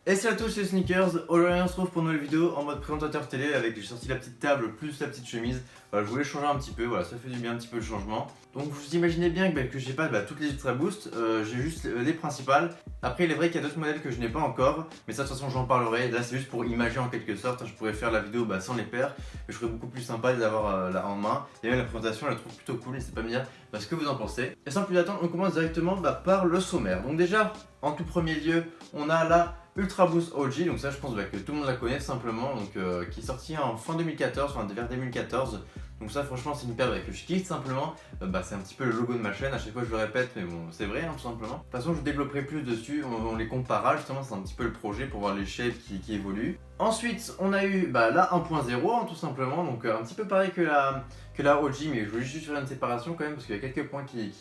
Et salut à tous, c'est Sneakers. Aujourd'hui on se retrouve pour une nouvelle vidéo en mode présentateur télé avec j'ai sorti la petite table plus la petite chemise. Voilà, je voulais changer un petit peu, voilà, ça fait du bien un petit peu le changement. Donc vous imaginez bien que j'ai pas toutes les Ultra Boost, j'ai juste les principales. Après il est vrai qu'il y a d'autres modèles que je n'ai pas encore, mais ça de toute façon j'en parlerai. Là c'est juste pour imager en quelque sorte, je pourrais faire la vidéo sans les paires, mais je ferais beaucoup plus sympa de les avoir là en main. Et même la présentation je la trouve plutôt cool, n'hésitez pas à me dire ce que vous en pensez. Et sans plus attendre, on commence directement par le sommaire. Donc déjà, en tout premier lieu, on a la Ultra Boost OG, donc ça je pense que tout le monde la connaît simplement, donc qui est sorti en fin 2014, enfin vers 2014. Donc ça franchement c'est une paire que je kiffe simplement, c'est un petit peu le logo de ma chaîne, à chaque fois je le répète mais bon c'est vrai tout simplement. De toute façon je développerai plus dessus, on les comparera justement, c'est un petit peu le projet pour voir les shapes qui évoluent. Ensuite on a eu la 1.0 tout simplement, donc un petit peu pareil que la OG, mais je voulais juste faire une séparation quand même parce qu'il y a quelques points qui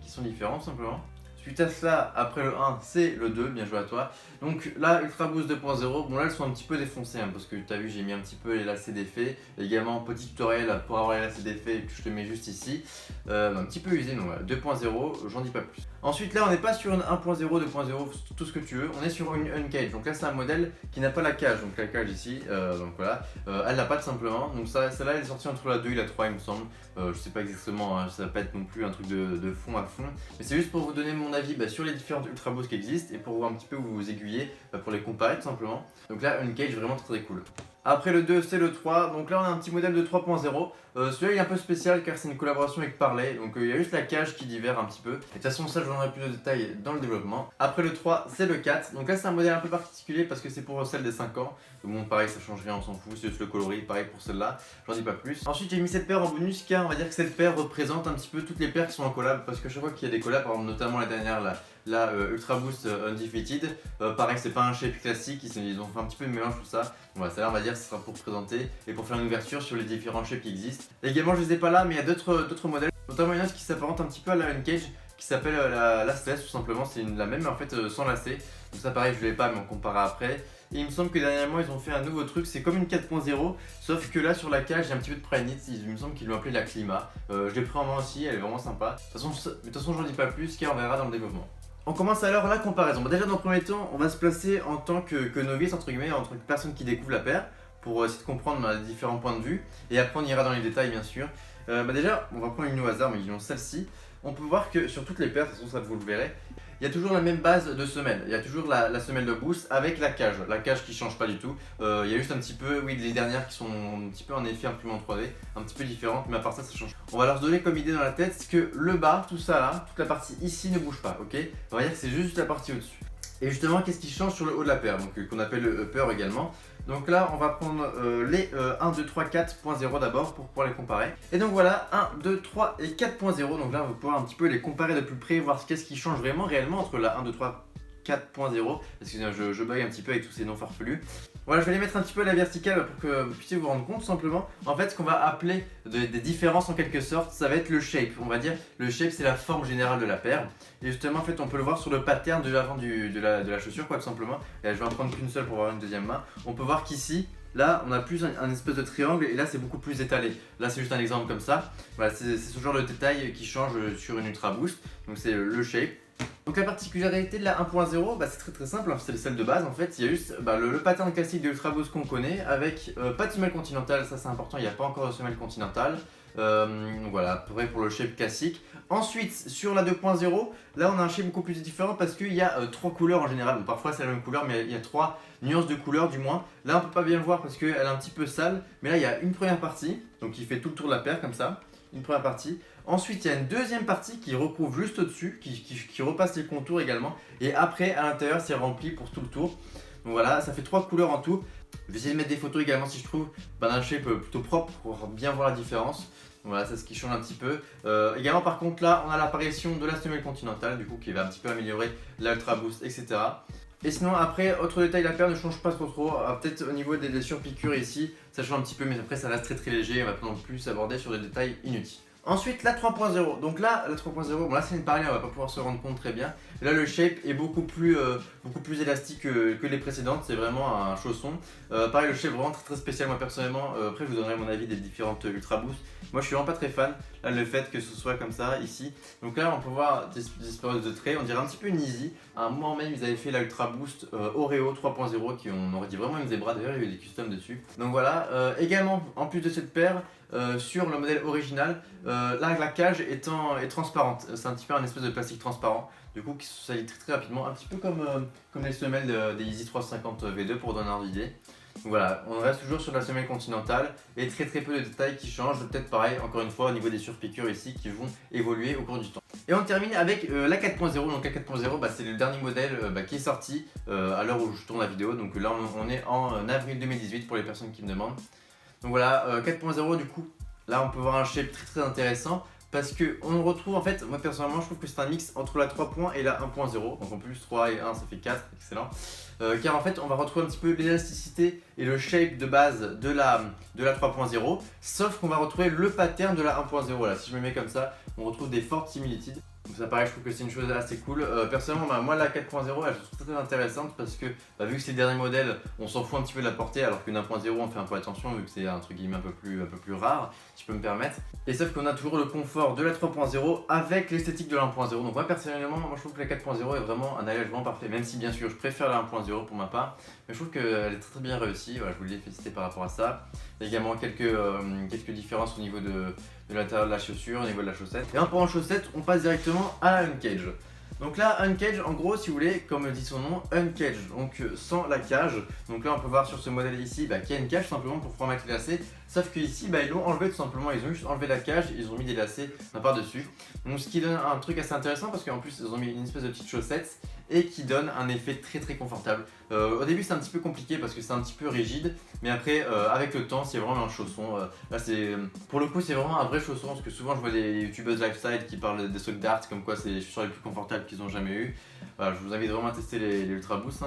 sont différents tout simplement. Suite à cela, après le 1, c'est le 2, bien joué à toi. Donc là, Ultra Boost 2.0, bon là elles sont un petit peu défoncées parce que tu as vu, j'ai mis un petit peu les lacets d'effet. Également, petit tutoriel pour avoir les lacets d'effet que je te mets juste ici. Un petit peu usé, donc voilà, 2.0, j'en dis pas plus. Ensuite là, on n'est pas sur une 1.0, 2.0, tout ce que tu veux, on est sur une uncage. Donc là, c'est un modèle qui n'a pas la cage, donc la cage ici, donc voilà, elle l'a pas tout simplement. Donc celle-là, elle est sortie entre la 2 et la 3, il me semble. Je sais pas exactement, ça va pas être non plus un truc de fond à fond, mais c'est juste pour vous donner mon avis sur les différentes Ultra Boost qui existent et pour voir un petit peu où vous aiguiller pour les comparer tout simplement. Donc là, Uncage vraiment très cool. Après le 2, c'est le 3. Donc là, on a un petit modèle de 3.0. Celui-là, il est un peu spécial car c'est une collaboration avec Parley. Donc il y a juste la cage qui diffère un petit peu. Et de toute façon, ça, je vous donnerai plus de détails dans le développement. Après le 3, c'est le 4. Donc là, c'est un modèle un peu particulier parce que c'est pour celle des 5 ans. Donc bon, pareil, ça change rien, on s'en fout. C'est juste le coloris, pareil pour celle-là. J'en dis pas plus. Ensuite, j'ai mis cette paire en bonus car on va dire que cette paire représente un petit peu toutes les paires qui sont en collab. Parce que chaque fois qu'il y a des collabs, par exemple, notamment la dernière, la Ultra Boost Undefeated, pareil, c'est pas un shape classique, ils ont fait un petit peu de mélange tout ça. Voilà, ça là on va dire que ce sera pour présenter et pour faire une ouverture sur les différents shapes qui existent. Également, je les ai pas là, mais il y a d'autres modèles, notamment une autre qui s'apparente un petit peu à la Uncage, qui s'appelle la Lastless tout simplement, c'est la même mais en fait sans lacet. Donc ça pareil, je l'ai pas mais on comparera après. Et il me semble que dernièrement ils ont fait un nouveau truc, c'est comme une 4.0, sauf que là sur la cage il y a un petit peu de prime knit, il me semble qu'ils l'ont appelé la Climat. Je l'ai pris en main aussi, elle est vraiment sympa. De toute façon j'en dis pas plus car on verra dans le développement. On commence alors la comparaison. Déjà dans le premier temps, on va se placer en tant que novice, entre guillemets, en tant que personne qui découvre la paire, pour essayer de comprendre les différents points de vue. Et après on ira dans les détails bien sûr. Déjà, on va prendre une au hasard, mais disons celle-ci. On peut voir que sur toutes les paires, de toute façon ça vous le verrez, il y a toujours la même base de semelle. Il y a toujours la semelle de boost avec la cage qui change pas du tout. Il y a juste un petit peu, oui, les dernières qui sont un petit peu en effet imprimé en 3D, un petit peu différentes, mais à part ça, ça change. On va leur donner comme idée dans la tête que le bas, tout ça là, toute la partie ici ne bouge pas, ok? On va dire que c'est juste la partie au-dessus. Et justement, qu'est-ce qui change sur le haut de la paire, donc qu'on appelle le upper également. Donc là, on va prendre les 1, 2, 3, 4.0 d'abord pour pouvoir les comparer. Et donc voilà, 1, 2, 3 et 4.0. Donc là, on va pouvoir un petit peu les comparer de plus près, voir qu'est-ce qui change vraiment réellement entre la 1, 2, 3, 4.0. Excusez-moi, je bug un petit peu avec tous ces noms farfelus. Voilà, je vais les mettre un petit peu à la verticale pour que vous puissiez vous rendre compte tout simplement. En fait, ce qu'on va appeler des différences en quelque sorte, ça va être le shape. On va dire le shape, c'est la forme générale de la paire. Et justement, en fait, on peut le voir sur le pattern de l'avant de la chaussure, quoi, tout simplement. Et là, je vais en prendre qu'une seule pour avoir une deuxième main. On peut voir qu'ici, là, on a plus un espèce de triangle et là, c'est beaucoup plus étalé. Là, c'est juste un exemple comme ça. Voilà, c'est ce genre de détail qui change sur une Ultra Boost. Donc, c'est le shape. Donc la particularité de la 1.0, c'est très simple, c'est celle de base en fait. Il y a juste le pattern classique de Ultra Boost qu'on connaît avec pas de semelle continentale, ça c'est important, il n'y a pas encore de semelle continentale. Donc voilà, pareil pour le shape classique. Ensuite, sur la 2.0, là on a un shape beaucoup plus différent parce qu'il y a 3 couleurs en général. Donc, parfois c'est la même couleur, mais il y a 3 nuances de couleurs du moins. Là on peut pas bien le voir parce qu'elle est un petit peu sale, mais là il y a une première partie, donc qui fait tout le tour de la paire comme ça. Une première partie. Ensuite, il y a une deuxième partie qui recouvre juste au-dessus, qui repasse les contours également. Et après, à l'intérieur, c'est rempli pour tout le tour. Donc voilà, ça fait 3 couleurs en tout. Je vais essayer de mettre des photos également si je trouve d'un shape plutôt propre pour bien voir la différence. Donc voilà, c'est ce qui change un petit peu. Également, par contre, là, on a l'apparition de la semelle continentale, du coup, qui va un petit peu améliorer l'Ultra Boost, etc. Et sinon après, autre détail, la paire ne change pas trop. Peut-être au niveau des surpiqûres ici, ça change un petit peu, mais après ça reste très léger, on va pas non plus s'aborder sur des détails inutiles. Ensuite la 3.0, donc là la 3.0, bon là c'est une pareille, on va pas pouvoir se rendre compte très bien. Là le shape est beaucoup plus élastique que les précédentes, c'est vraiment un chausson. Pareil le shape vraiment très spécial moi personnellement, après je vous donnerai mon avis des différentes Ultra Boost. Moi je suis vraiment pas très fan, là le fait que ce soit comme ça ici. Donc là on peut voir des espèces de traits, on dirait un petit peu une Easy. À un moment même ils avaient fait la Ultra Boost Oreo 3.0 qui on aurait dit vraiment une zébra, d'ailleurs il y avait des customs dessus. Donc voilà, également en plus de cette paire, sur le modèle original, là la cage est transparente, c'est un petit peu un espèce de plastique transparent. Du coup qui se salit très rapidement, un petit peu comme les semelles des Easy 350 V2 pour donner un ordre d'idée. Donc voilà, on reste toujours sur la semelle continentale et très peu de détails qui changent, peut-être pareil encore une fois au niveau des surpiqûres ici qui vont évoluer au cours du temps. Et on termine avec la 4.0, donc la 4.0 c'est le dernier modèle qui est sorti à l'heure où je tourne la vidéo, donc là on est en avril 2018 pour les personnes qui me demandent. Donc voilà, 4.0 du coup, là on peut voir un shape très intéressant. Parce qu'on retrouve en fait, moi personnellement je trouve que c'est un mix entre la 3 points et la 1.0. Donc en plus 3 et 1 ça fait 4, excellent. Car en fait on va retrouver un petit peu l'élasticité et le shape de base de la 3.0. Sauf qu'on va retrouver le pattern de la 1.0. Là si je me mets comme ça, on retrouve des fortes similitudes. Donc ça pareil, je trouve que c'est une chose assez cool. Personnellement, moi la 4.0 elle je trouve très intéressante parce que vu que c'est le dernier modèle, on s'en fout un petit peu de la portée alors qu'une 1.0 on fait un peu attention vu que c'est un truc guillemets un peu plus rare, si je peux me permettre. Et sauf qu'on a toujours le confort de la 3.0 avec l'esthétique de la 1.0. Donc moi personnellement, je trouve que la 4.0 est vraiment un alliage vraiment parfait, même si bien sûr je préfère la 1.0 pour ma part, mais je trouve qu'elle est très bien réussie. Voilà, je voulais féliciter par rapport à ça. Il y a également quelques différences au niveau de l'intérieur de la chaussure, au niveau de la chaussette. Et en parlant de chaussette, on passe directement à la Uncage. Donc là, Uncage, en gros, si vous voulez, comme dit son nom, Uncage, donc sans la cage. Donc là, on peut voir sur ce modèle ici qu'il y a une cage simplement pour pouvoir mettre les lacets. Sauf que ici, ils l'ont enlevé tout simplement, ils ont juste enlevé la cage, ils ont mis des lacets par-dessus. Donc ce qui donne un truc assez intéressant parce qu'en plus, ils ont mis une espèce de petite chaussette et qui donne un effet très confortable. Au début c'est un petit peu compliqué parce que c'est un petit peu rigide, mais après avec le temps c'est vraiment un chausson. Là pour le coup c'est vraiment un vrai chausson parce que souvent je vois des youtubeuses lifestyle qui parlent des Sock Dart comme quoi c'est les chaussures les plus confortables qu'ils ont jamais eu. Voilà, je vous invite vraiment à tester les Ultra Boost.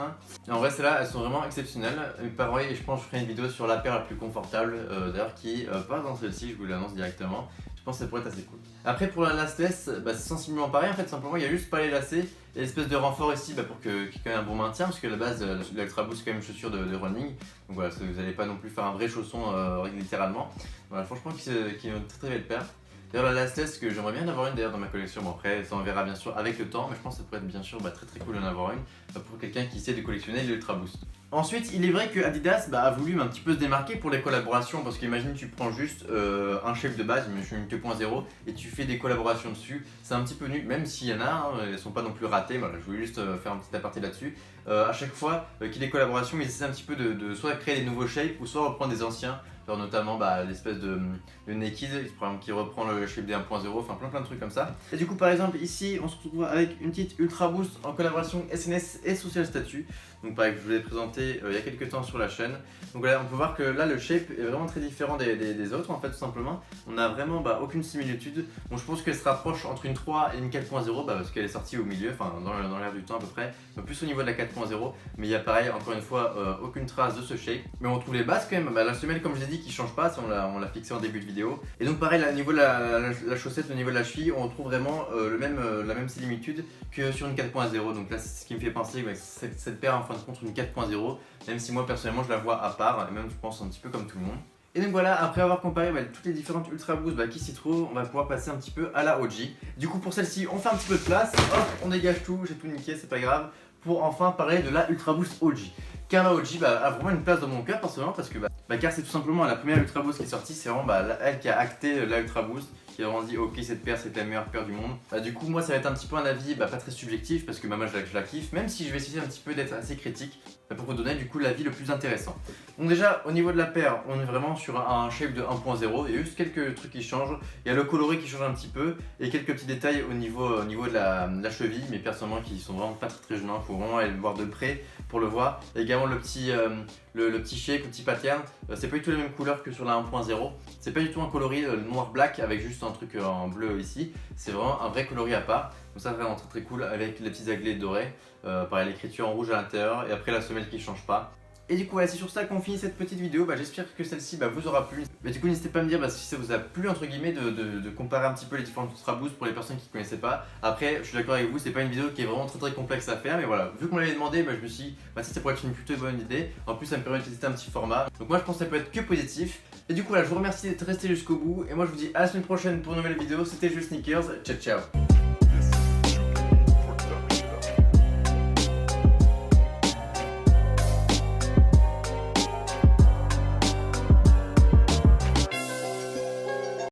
Et en vrai celles-là elles sont vraiment exceptionnelles. Et pareil, je pense que je ferai une vidéo sur la paire la plus confortable d'ailleurs qui pas dans celle-ci, je vous l'annonce directement. Je pense que ça pourrait être assez cool. Après pour la lastless, c'est sensiblement pareil en fait, simplement il y a juste pas les lacets et l'espèce de renfort ici pour qu'il y ait quand même un bon maintien parce que à la base l'Ultra Boost c'est quand même une chaussure de running. Donc voilà, vous n'allez pas non plus faire un vrai chausson littéralement. Voilà, franchement qui est une très belle paire. D'ailleurs la lastless que j'aimerais bien en avoir une d'ailleurs dans ma collection, bon après ça on verra bien sûr avec le temps, mais je pense que ça pourrait être bien sûr très cool d'en avoir une pour quelqu'un qui essaie de collectionner l'Ultra Boost. Ensuite, il est vrai que Adidas a voulu un petit peu se démarquer pour les collaborations parce qu'imagine tu prends juste un shape de base, une 2.0 et tu fais des collaborations dessus, c'est un petit peu nul, même s'il y en a, elles sont pas non plus ratées, voilà, je voulais juste faire un petit aparté là-dessus. À chaque fois qu'il y a des collaborations, ils essaient un petit peu de soit créer des nouveaux shapes ou soit reprendre des anciens, genre notamment l'espèce de Naked par exemple, qui reprend le shape des 1.0, enfin plein de trucs comme ça. Et du coup par exemple ici on se retrouve avec une petite Ultra Boost en collaboration SNS et Social Statut. Donc pareil, je vous l'ai présenté il y a quelques temps sur la chaîne. Donc voilà, on peut voir que là le shape est vraiment très différent des autres en fait tout simplement. On n'a vraiment aucune similitude. Bon, je pense qu'elle se rapproche entre une 3 et une 4.0 parce qu'elle est sortie au milieu, enfin dans l'air du temps à peu près. Plus au niveau de la 4.0, mais il y a pareil encore une fois aucune trace de ce shape. Mais on trouve les bases quand même, la semelle comme je l'ai dit qui change pas, on l'a fixé en début de vidéo. Et donc pareil, au niveau de la chaussette, au niveau de la cheville, on retrouve vraiment la même similitude que sur une 4.0. Donc là c'est ce qui me fait penser que cette paire en fin de compte une 4.0, même si moi personnellement je la vois à part, et même je pense un petit peu comme tout le monde. Et donc voilà, après avoir comparé toutes les différentes Ultra Boost qui s'y trouvent, on va pouvoir passer un petit peu à la OG. Du coup pour celle-ci, on fait un petit peu de place, hop, on dégage tout, j'ai tout niqué, c'est pas grave, pour enfin parler de la Ultra Boost OG. Car la OG a vraiment une place dans mon cœur personnellement parce que car c'est tout simplement la première Ultra Boost qui est sortie, c'est vraiment elle qui a acté la Ultra Boost, qui a vraiment dit ok cette paire c'est la meilleure paire du monde. Du coup moi ça va être un petit peu un avis pas très subjectif parce que moi je la kiffe, même si je vais essayer un petit peu d'être assez critique pour vous donner du coup l'avis le plus intéressant. Donc déjà au niveau de la paire, on est vraiment sur un shape de 1.0, il y a juste quelques trucs qui changent, il y a le coloris qui change un petit peu et quelques petits détails au niveau de la cheville, mais personnellement qui sont vraiment pas très gênants, il faut vraiment aller le voir de près pour le voir. Et également le petit shape, le petit pattern, c'est pas du tout la même couleur que sur la 1.0, c'est pas du tout un coloris noir black avec juste un truc en bleu ici, c'est vraiment un vrai coloris à part. Donc ça vraiment très cool avec les petits aglets dorés, pareil l'écriture en rouge à l'intérieur et après la semelle qui change pas. Et du coup voilà, c'est sur ça qu'on finit cette petite vidéo. J'espère que celle-ci vous aura plu. Mais du coup n'hésitez pas à me dire si ça vous a plu entre guillemets de comparer un petit peu les différentes Ultra Boost pour les personnes qui ne connaissaient pas. Après je suis d'accord avec vous, c'est pas une vidéo qui est vraiment très complexe à faire, mais voilà, vu qu'on m'avait demandé, je me suis dit si ça pourrait être une plutôt bonne idée. En plus ça me permet de tester un petit format. Donc moi je pense que ça peut être que positif. Et du coup voilà, je vous remercie d'être resté jusqu'au bout. Et moi je vous dis à la semaine prochaine pour une nouvelle vidéo. C'était juste Sneakers, ciao ciao.